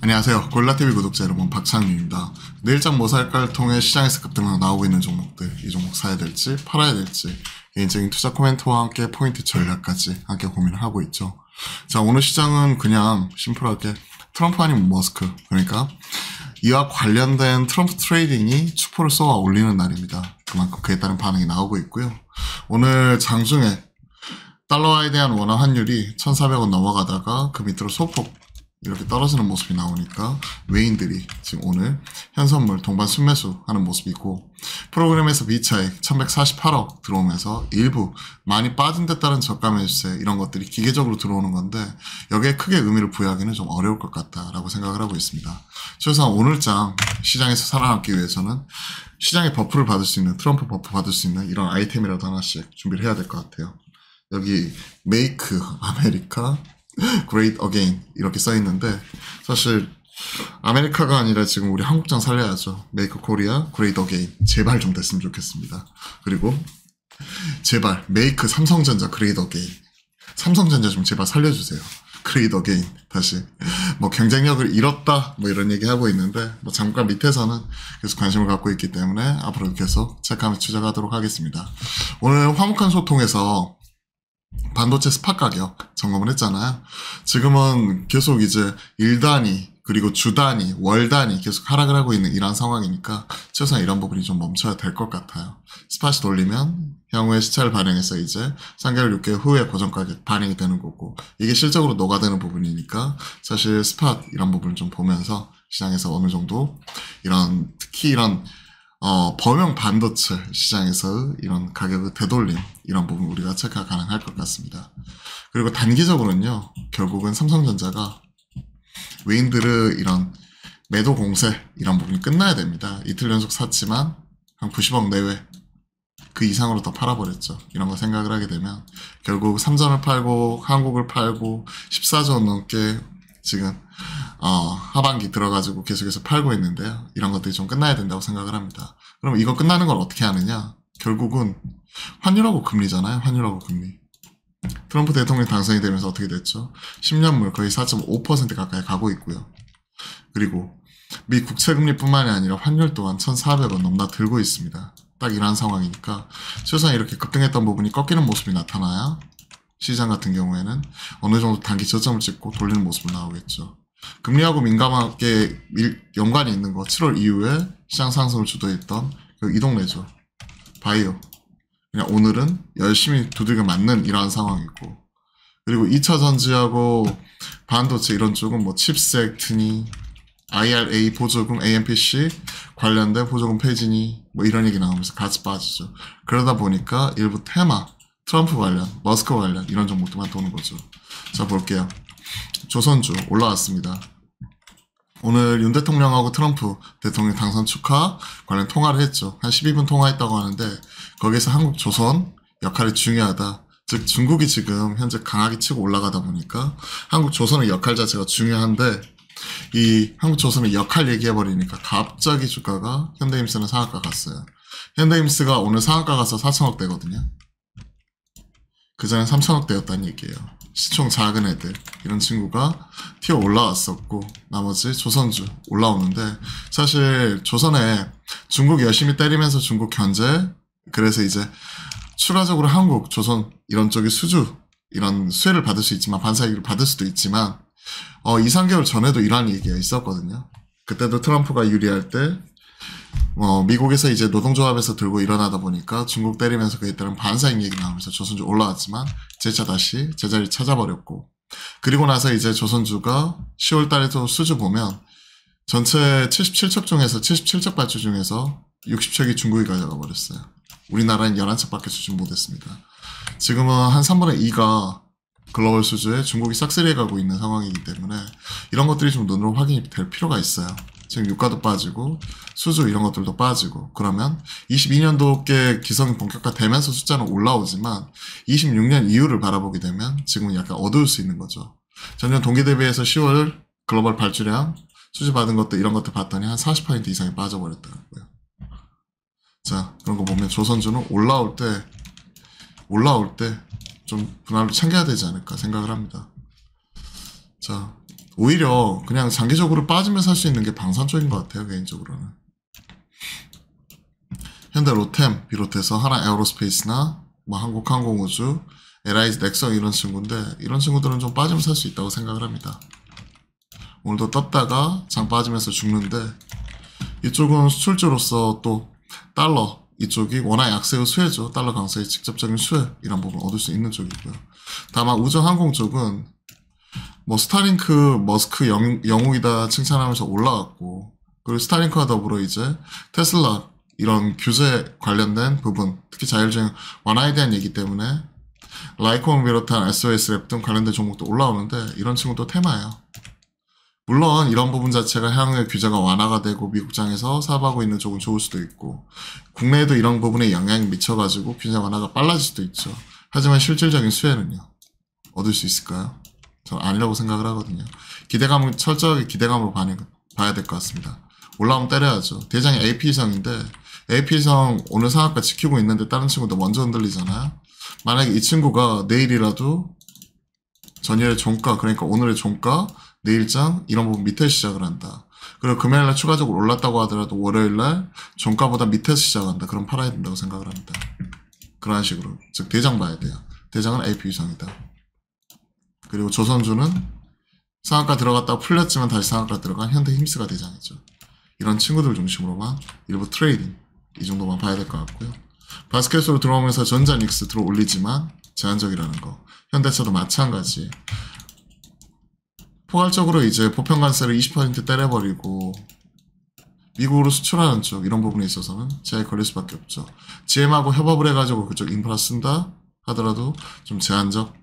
안녕하세요. 골라TV 구독자 여러분, 박창민입니다. 내일장 뭐 살까를 통해 시장에서 급등으로 나오고 있는 종목들, 이 종목 사야 될지 팔아야 될지 개인적인 투자 코멘트와 함께 포인트 전략까지 함께 고민을 하고 있죠. 자, 오늘 시장은 그냥 심플하게 트럼프 아니면 머스크, 그러니까 이와 관련된 트럼프 트레이딩이 축포를 쏘아 올리는 날입니다. 그만큼 그에 따른 반응이 나오고 있고요. 오늘 장중에 달러화에 대한 원화 환율이 1,400원 넘어가다가 그 밑으로 소폭 이렇게 떨어지는 모습이 나오니까 외인들이 지금 오늘 현선물 동반 순매수 하는 모습이고, 프로그램에서 비차익 1148억 들어오면서 일부 많이 빠진 데 따른 저가 매수세 이런 것들이 기계적으로 들어오는 건데, 여기에 크게 의미를 부여하기는 좀 어려울 것 같다라고 생각을 하고 있습니다. 최소한 오늘장 시장에서 살아남기 위해서는 시장의 버프를 받을 수 있는, 트럼프 버프 받을 수 있는 이런 아이템이라도 하나씩 준비를 해야 될 것 같아요. 여기 Make America Great Again 이렇게 써있는데, 사실 아메리카가 아니라 지금 우리 한국장 살려야죠. Make Korea Great Again 제발 좀 됐으면 좋겠습니다. 그리고 제발 Make 삼성전자 Great Again, 삼성전자 좀 제발 살려주세요. Great Again 다시 뭐 경쟁력을 잃었다 뭐 이런 얘기 하고 있는데, 뭐 잠깐 밑에서는 계속 관심을 갖고 있기 때문에 앞으로 계속 체크하면서 추적하도록 하겠습니다. 오늘 화목한 소통에서 반도체 스팟 가격 점검을 했잖아요. 지금은 계속 이제 일 단위 그리고 주 단위, 월 단위 계속 하락을 하고 있는 이런 상황이니까 최소한 이런 부분이 좀 멈춰야 될 것 같아요. 스팟이 돌리면 향후에 시차를 반영해서 이제 3개월, 6개월 후에 고정 가격 반영이 되는 거고, 이게 실적으로 녹아드는 부분이니까 사실 스팟 이런 부분을 좀 보면서 시장에서 어느 정도 이런, 특히 이런 범용 반도체 시장에서 이런 가격의 되돌림 이런 부분 우리가 체크가 가능할 것 같습니다. 그리고 단기적으로는요, 결국은 삼성전자가 외인들의 이런 매도 공세 이런 부분이 끝나야 됩니다. 이틀 연속 샀지만 한 90억 내외 그 이상으로 더 팔아버렸죠. 이런 거 생각을 하게 되면 결국 삼전을 팔고 한국을 팔고 14조 원 넘게 지금 하반기 들어가지고 계속해서 팔고 있는데요. 이런 것들이 좀 끝나야 된다고 생각을 합니다. 그럼 이거 끝나는 걸 어떻게 하느냐? 결국은 환율하고 금리잖아요. 환율하고 금리. 트럼프 대통령 당선이 되면서 어떻게 됐죠? 10년물 거의 4.5% 가까이 가고 있고요. 그리고 미 국채금리뿐만이 아니라 환율 또한 1,400원 넘나 들고 있습니다. 딱 이런 상황이니까 최소한 이렇게 급등했던 부분이 꺾이는 모습이 나타나야 시장 같은 경우에는 어느 정도 단기 저점을 찍고 돌리는 모습이 나오겠죠. 금리하고 민감하게 연관이 있는 거, 7월 이후에 시장 상승을 주도했던 그 이동래죠. 바이오. 그냥 오늘은 열심히 두들겨 맞는 이러한 상황이고, 그리고 2차 전지하고 반도체 이런 쪽은 뭐 칩셋니, IRA 보조금, AMPC 관련된 보조금 폐지니 뭐 이런 얘기 나오면서 같이 빠지죠. 그러다 보니까 일부 테마, 트럼프 관련, 머스크 관련 이런 종목들만 도는 거죠. 자, 볼게요. 조선주 올라왔습니다. 오늘 윤 대통령하고 트럼프 대통령 당선 축하 관련 통화를 했죠. 한 12분 통화했다고 하는데, 거기서 한국 조선 역할이 중요하다. 즉 중국이 지금 현재 강하게 치고 올라가다 보니까 한국 조선의 역할 자체가 중요한데, 이 한국 조선의 역할 얘기해버리니까 갑자기 주가가 현대임스는 상한가 갔어요. 현대임스가 오늘 상한가 가서 4천억 대거든요. 그전엔 3천억 대였다는 얘기예요. 시총 작은 애들 이런 친구가 튀어 올라왔었고, 나머지 조선주 올라오는데, 사실 조선에 중국 열심히 때리면서 중국 견제, 그래서 이제 추가적으로 한국, 조선 이런 쪽이 수주 이런 수혜를 받을 수 있지만, 반사이익을 받을 수도 있지만 2, 3개월 전에도 이런 얘기가 있었거든요. 그때도 트럼프가 유리할 때 미국에서 이제 노동조합에서 들고 일어나다 보니까 중국 때리면서 그에 따른 반사익 얘기 나오면서 조선주 올라왔지만 재차 다시 제자리 찾아버렸고, 그리고 나서 이제 조선주가 10월 달에도 수주 보면 전체 77척 중에서 77척 발주 중에서 60척이 중국이 가져가 버렸어요. 우리나라는 11척밖에 수주 못했습니다. 지금은 한 3분의 2가 글로벌 수주에 중국이 싹쓸이해 가고 있는 상황이기 때문에 이런 것들이 좀 눈으로 확인이 될 필요가 있어요. 지금 유가도 빠지고 수주 이런 것들도 빠지고, 그러면 22년도께 기성이 본격화되면서 숫자는 올라오지만 26년 이후를 바라보게 되면 지금은 약간 어두울 수 있는 거죠. 전년 동기 대비해서 10월 글로벌 발주량 수주 받은 것도 이런 것들 봤더니 한 40% 이상이 빠져버렸더라고요. 자, 그런 거 보면 조선주는 올라올 때 좀 분할로 챙겨야 되지 않을까 생각을 합니다. 자, 오히려 그냥 장기적으로 빠지면 살 수 있는 게 방산 쪽인 것 같아요, 개인적으로는. 현대 로템 비롯해서 하나 에어로스페이스나 뭐 한국항공우주, LI 넥성 이런 친구인데 이런 친구들은 좀 빠지면 살 수 있다고 생각을 합니다. 오늘도 떴다가 장 빠지면서 죽는데 이쪽은 수출주로서 또 달러 이쪽이 워낙 약세의 수혜죠. 달러 강세의 직접적인 수혜 이런 부분 얻을 수 있는 쪽이고요. 다만 우정항공 쪽은 뭐 스타링크 머스크 영웅이다 칭찬하면서 올라왔고 그리고 스타링크와 더불어 이제 테슬라 이런 규제 관련된 부분 특히 자율주행 완화에 대한 얘기 때문에 라이코를 비롯한 SOS 랩 등 관련된 종목도 올라오는데 이런 친구도 테마예요. 물론 이런 부분 자체가 향후에 규제가 완화가 되고 미국장에서 사업하고 있는 쪽은 좋을 수도 있고 국내에도 이런 부분에 영향이 미쳐가지고 규제 완화가 빨라질 수도 있죠. 하지만 실질적인 수혜는요. 얻을 수 있을까요? 저는 아니라고 생각을 하거든요. 기대감은 철저하게 기대감으로 봐야 될 것 같습니다. 올라오면 때려야죠. 대장이 AP성인데 AP성 오늘 상한가 지키고 있는데 다른 친구도 먼저 흔들리잖아요. 만약에 이 친구가 내일이라도 전일의 종가 그러니까 오늘의 종가 내일장 이런 부분 밑에 시작을 한다. 그리고 금요일날 추가적으로 올랐다고 하더라도 월요일날 종가보다 밑에서 시작한다. 그럼 팔아야 된다고 생각을 합니다. 그런 식으로 즉 대장 봐야 돼요. 대장은 AP 이상이다. 그리고 조선주는 상한가 들어갔다가 풀렸지만 다시 상한가 들어간 현대힘스가 대장이죠. 이런 친구들 중심으로만 일부 트레이딩 이 정도만 봐야 될 것 같고요. 바스켓으로 들어오면서 전자닉스 들어 올리지만 제한적이라는 거. 현대차도 마찬가지. 포괄적으로 이제 보편관세를 20% 때려버리고 미국으로 수출하는 쪽 이런 부분에 있어서는 제약이 걸릴 수밖에 없죠. GM하고 협업을 해가지고 그쪽 인프라 쓴다 하더라도 좀 제한적.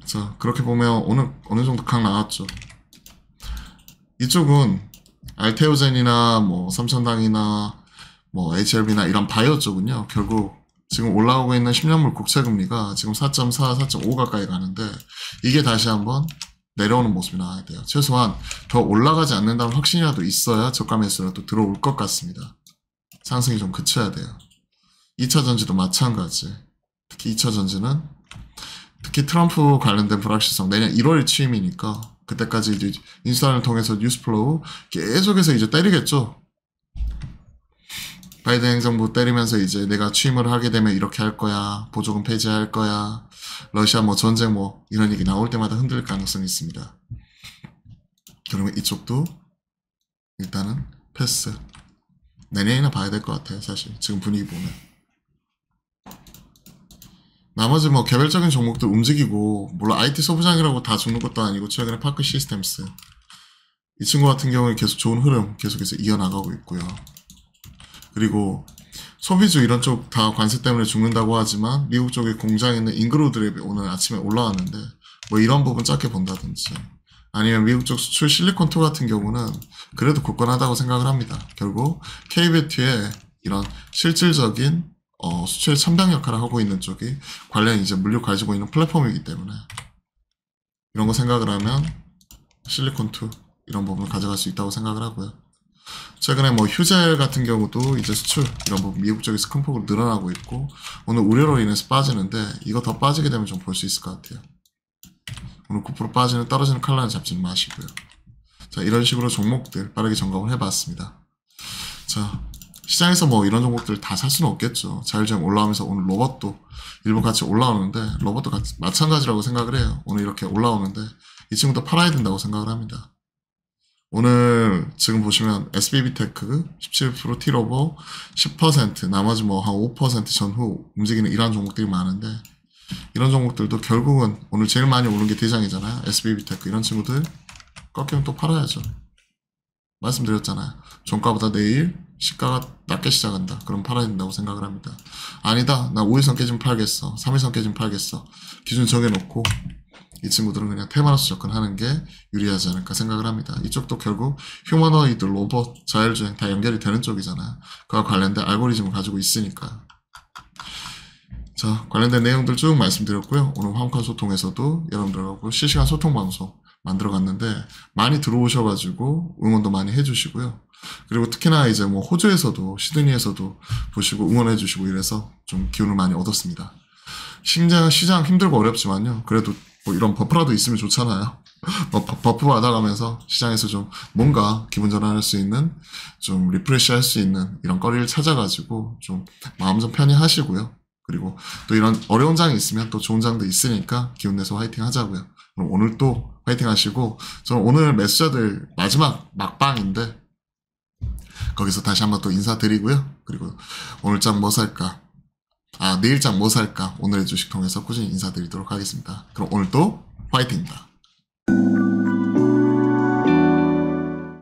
자 그렇게 보면 오늘 어느 정도 각 나왔죠. 이쪽은 알테오젠이나 뭐 삼천당이나 뭐 HLB나 이런 바이오 쪽은요 결국 지금 올라오고 있는 10년물 국채금리가 지금 4.4, 4.5 가까이 가는데 이게 다시 한번 내려오는 모습이 나와야 돼요. 최소한 더 올라가지 않는다는 확신이라도 있어야 저가 매수라도 들어올 것 같습니다. 상승이 좀 그쳐야 돼요. 2차전지도 마찬가지. 특히 2차전지는 특히 트럼프 관련된 불확실성 내년 1월 취임이니까 그때까지 이제 인수단을 통해서 뉴스플로우 계속해서 이제 때리겠죠. 바이든 행정부 때리면서 이제 내가 취임을 하게 되면 이렇게 할 거야. 보조금 폐지할 거야. 러시아 뭐 전쟁 뭐 이런 얘기 나올 때마다 흔들릴 가능성이 있습니다. 그러면 이쪽도 일단은 패스. 내년이나 봐야 될 것 같아요. 사실 지금 분위기 보면. 나머지 뭐 개별적인 종목들 움직이고 물론 IT 소부장이라고 다 죽는 것도 아니고 최근에 파크 시스템스 이 친구 같은 경우는 계속 좋은 흐름 계속해서 이어나가고 있고요. 그리고 소비주 이런 쪽 다 관세 때문에 죽는다고 하지만 미국 쪽에 공장에 있는 잉그로드랩이 오늘 아침에 올라왔는데 뭐 이런 부분 짧게 본다든지 아니면 미국 쪽 수출 실리콘2 같은 경우는 그래도 굳건하다고 생각을 합니다. 결국 KBT의 이런 실질적인 수출 참당 역할을 하고 있는 쪽이 관련 이제 물류 가지고 있는 플랫폼이기 때문에 이런 거 생각을 하면 실리콘2 이런 부분을 가져갈 수 있다고 생각을 하고요. 최근에 뭐 휴젤 같은 경우도 이제 수출 이런 부분 미국 쪽에서 큰 폭으로 늘어나고 있고 오늘 우려로 인해서 빠지는데 이거 더 빠지게 되면 좀 볼 수 있을 것 같아요. 오늘 9% 빠지는 떨어지는 칼라는 잡지는 마시고요. 자 이런 식으로 종목들 빠르게 점검을 해봤습니다. 자 시장에서 뭐 이런 종목들 다 살 수는 없겠죠. 자율주행 올라오면서 오늘 로봇도 일부 같이 올라오는데 로봇도 같이 마찬가지라고 생각을 해요. 오늘 이렇게 올라오는데 이 친구도 팔아야 된다고 생각을 합니다. 오늘 지금 보시면 SBB테크 17% 틸오버 10% 나머지 뭐 한 5% 전후 움직이는 이러한 종목들이 많은데 이런 종목들도 결국은 오늘 제일 많이 오른 게 대장이잖아요. SBB테크 이런 친구들 꺾이면 또 팔아야죠. 말씀드렸잖아요. 종가보다 내일 시가가 낮게 시작한다. 그럼 팔아야 된다고 생각을 합니다. 아니다. 나 5일선 깨지면 팔겠어. 3일선 깨지면 팔겠어. 기준 정해놓고 이 친구들은 그냥 테마로서 접근하는 게 유리하지 않을까 생각을 합니다. 이쪽도 결국 휴머노이드, 로봇, 자율주행 다 연결이 되는 쪽이잖아요. 그와 관련된 알고리즘을 가지고 있으니까. 자, 관련된 내용들 쭉 말씀드렸고요. 오늘 화목한 소통에서도 여러분들하고 실시간 소통 방송 만들어갔는데 많이 들어오셔가지고 응원도 많이 해주시고요. 그리고 특히나 이제 뭐 호주에서도 시드니에서도 보시고 응원해주시고 이래서 좀 기운을 많이 얻었습니다. 시장 힘들고 어렵지만요. 그래도 뭐 이런 버프라도 있으면 좋잖아요. 버프 받아가면서 시장에서 좀 뭔가 기분 전환할 수 있는, 좀 리프레시 할 수 있는 이런 거리를 찾아가지고 좀 마음 좀 편히 하시고요. 그리고 또 이런 어려운 장이 있으면 또 좋은 장도 있으니까 기운 내서 화이팅 하자고요. 그럼 오늘 또 화이팅 하시고, 저는 오늘 매수자들 마지막 막방인데 거기서 다시 한번 또 인사드리고요. 그리고 오늘 장 뭐 살까? 내일 장 뭐 살까? 오늘의 주식 통해서 꾸준히 인사드리도록 하겠습니다. 그럼 오늘도 화이팅입니다.